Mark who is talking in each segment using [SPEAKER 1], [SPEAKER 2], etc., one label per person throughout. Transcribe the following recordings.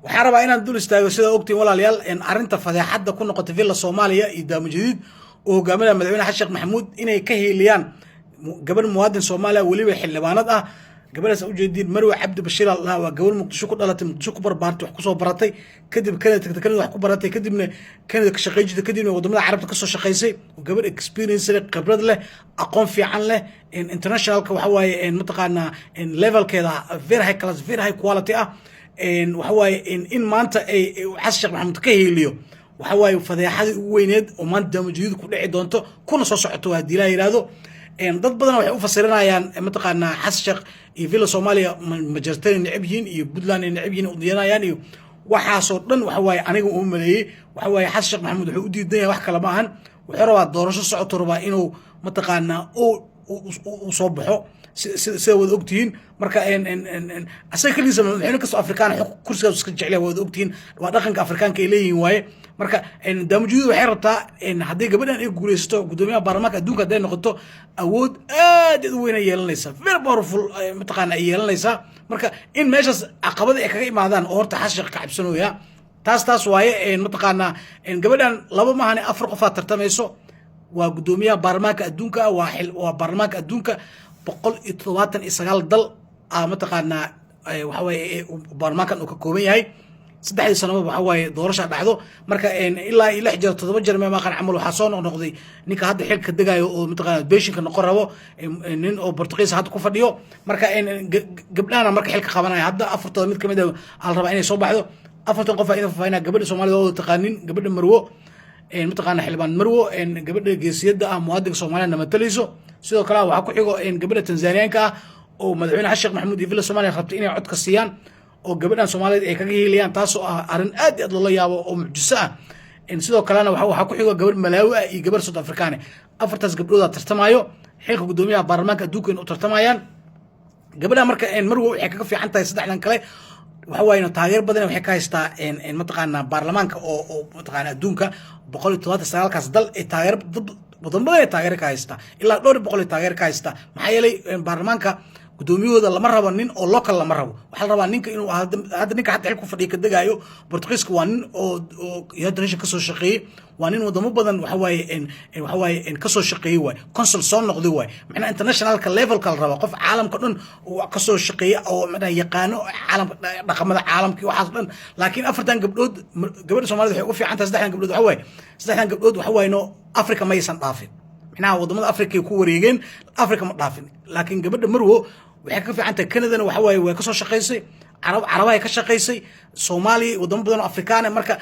[SPEAKER 1] waxaan rabaa inaan dul istaago sida ogtiin walaalayaal in arinta fadeexada ku noqotay villa Soomaaliya iyo daamo jadiid oo hogaaminaya madaxweyne Xasan Sheekh Maxamuud inay ka heeliyaan gabar muwaadin Soomaaliya waliba xildhibaanad ah gabadhaas u jeedin Marwe Cabdi Bashiir Allah waa gabar Muqdisho ku dhalatay Muqdisho ku barbaartay wax ku soo baratay kadib Kanada wax ku baratay kadibna Kanada ka shaqeeyay kadibna wadamada Carabta ka soo shaqeysay gabar experience leh khibrad leh aqoon fiican leh international ka waxa waaye mataqaana levelkeeda very high class very high quality ah waxa waaye in maanta ay Xasan Sheekh Maxamuud ka heeliyo waxa waaye fadeexadii ugu weyneed oo maanta daamo jadiid ku dhici doonto kuna soo socoto waa diilaa yiraahdo dad badan waxay u fasiranayaan mataqaana Xasan Sheekh iyo villa Soomaaliya ma jirteen nacibyiin iyo Puntland nacibyiin u diyanayaan iyo waxaasoo dhan waxa waaye aniga u maleeyay waxa waaye Xasan Sheekh Maxamuud wuxuu u diidan wax kale ma ahan wuxuu rabaa doorasho socoto rabaa inuu mataqaana oo soo baxo sida wada ogtihiin marka asaga kaliisa madaxweyne kasta Afrikaan kursigaas iska jecel wada ogtihiin waa dhaqanka Afrikaanka ay leeyihiin waaye marka daamo jadiid waxay rabtaa haddii gabadhan ay guuleysato gudoomiyaha baarlamaanka adduunka haday noqoto awood aad u weyn ay yeelanaysa very powerful mataqaana ay yeelanaysa marka in meeshaas caqabada ay kaga imaadaan oo horta Xasan Sheekh ka cabsanooya taas waaye mataqaana gabadhan laba maahan afar qof aad tartamayso waa gudoomiyaha baarlamaanka adduunka waa baarlamaanka adduunka 179 dal mataqaana waxa waaye baarlamaankan uu ka kooban yahay saddexdii sano waxa waaye doorasho dhacdo marka ilaa 6 jeer 7 jeer ma qan camal waxa soo noqday ninka hadda xilka degayo oo mataqaana beeshinka noqon rabo nin oo Portugiis hadda ku fadhiyo marka gabdhana marka xilka qabanaya hadda afartooda mid kamid ah al raba inay soo baxdo afartan qof ay faafaayna gabadha Soomaaliyeed oo taqaanin gabadha Marwo mataqaana xildhibaan Marwo gabadha geesiyada ah muwaadinka Soomaaliyeed matalayso sidoo kale waxa ku xigo gabadha Tanzaniyaanka ah oo madaxweyne Xasan Sheekh Maxamuud iyo villa Soomaaliya rabtay inay cod ka siiyaan oo gabadhan Soomaaliyeed ay kaga heeliyaan taas oo arin aad iyo aad loo yaabo oo mucjiso ah sidoo kalena waxa ku xigo gabar Malawi ah iyo gabar South African afartaas gabdhood tartamayo xilka gudoomiyaha baarlamaanka adduunka u tartamayaan gabadha marka Marwo waxay kaga fiican tahay saddexdan kale waxa waaye taageer badan waxay ka haystaa mataqaana baarlamaanka oo mataqaana adduunka 179 kaas dal ee taageer badan badan taageer ka haysta ilaa 200 taageer ka haysta maxaa yeelay baarlamaanka gudoomiyahooda lama rabo nin oo local lama rabo waxa la rabaa ninka inuu hadda ninka hadda xilku fadhiyo ka dagayo Portugiiska waa nin oo yadreesha ka soo shaqeeyay waa nin wadamo badan waxa waaye ka soo shaqeeyay way consul soo noqday way macna internationalka levelka la rabo qof caalamka dhan oo ka soo shaqeeyay oo macna yaqaano caalamka dhaqamada caalamka waxaas dhan laakiin afartan gabdhood gabadha Soomaaliyeed waxay u fiican tahay saddexdan gabdhood waxa waaye no Afrika ma aysan dhaafin macnaha wadamada Afrika ay ku wareegeen Afrika ma dhaafin laakiin gabadha Marwo waxay ka fiican tahay Kanada waxa waaye way ka soo shaqeysay Carabaha ka shaqeysay Soomaaliya wadamo badan oo Afrikaan marka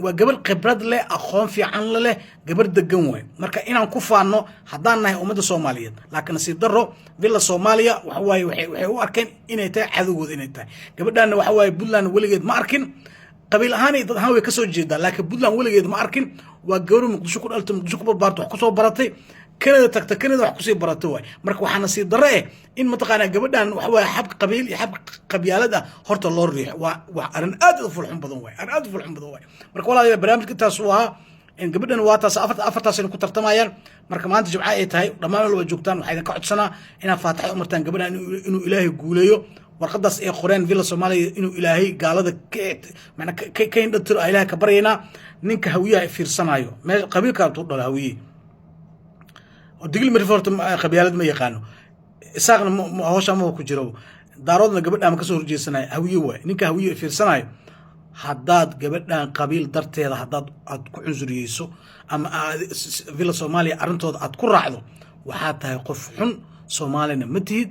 [SPEAKER 1] waa gabar khibrad leh aqoon fiican leh gabar degan way marka inaan ku faano hadaan nahay ummadda Soomaaliyeed laakiin nasiib darro villa Soomaaliya waxa waaye waxay u arkeen inay tahay cadowgood inay tahay gabadhan waxa waaye Puntland waligeed ma arkin qabiil ahaan dad ahaan way ka soo jeedaan laakiin Puntland waligeed ma arkin waa gabar Muqdisho ku dhaltay Muqdisho ku barbaartay wax ku soo baratay Kanada tagta Kanada wax ku sii barato way marka waxa nasiib darro in mataqaana gabadhan waxa waaye xab qabiil iyo xab qabyaalada horta loo riix waa arin aad u fulxun badan way marka walaalayaal barnaamijka taas waa in gabadhan waa taas afartaas ku tartamayaan marka maanta jimcaha ay tahay dhamaan walba joogtaan waxay ka codsanaa inaad faataxo umartaan gabadhan inuu Ilaahay guuleeyo warqadaas ee qoreen villa Soomaaliya inuu Ilaahay gaalada macna ka indhatir Ilaahay ka baryayna ninka hawiyaha fiirsanayo meel qabiilka uu dhalo hawiye digil marifort qabyaalad ma yaqaano isaaqna hawsha ma ku jiro daaroodna gabadha ma ka soo horjeesanay hawiye way ninka hawiye fiirsanayo haddaad gabadhan qabiil darteeda haddaad ku cunsuriyeyso ama villa Soomaaliya arintooda aad ku raacdo waxaa tahay qof xun Soomaalina ma tihid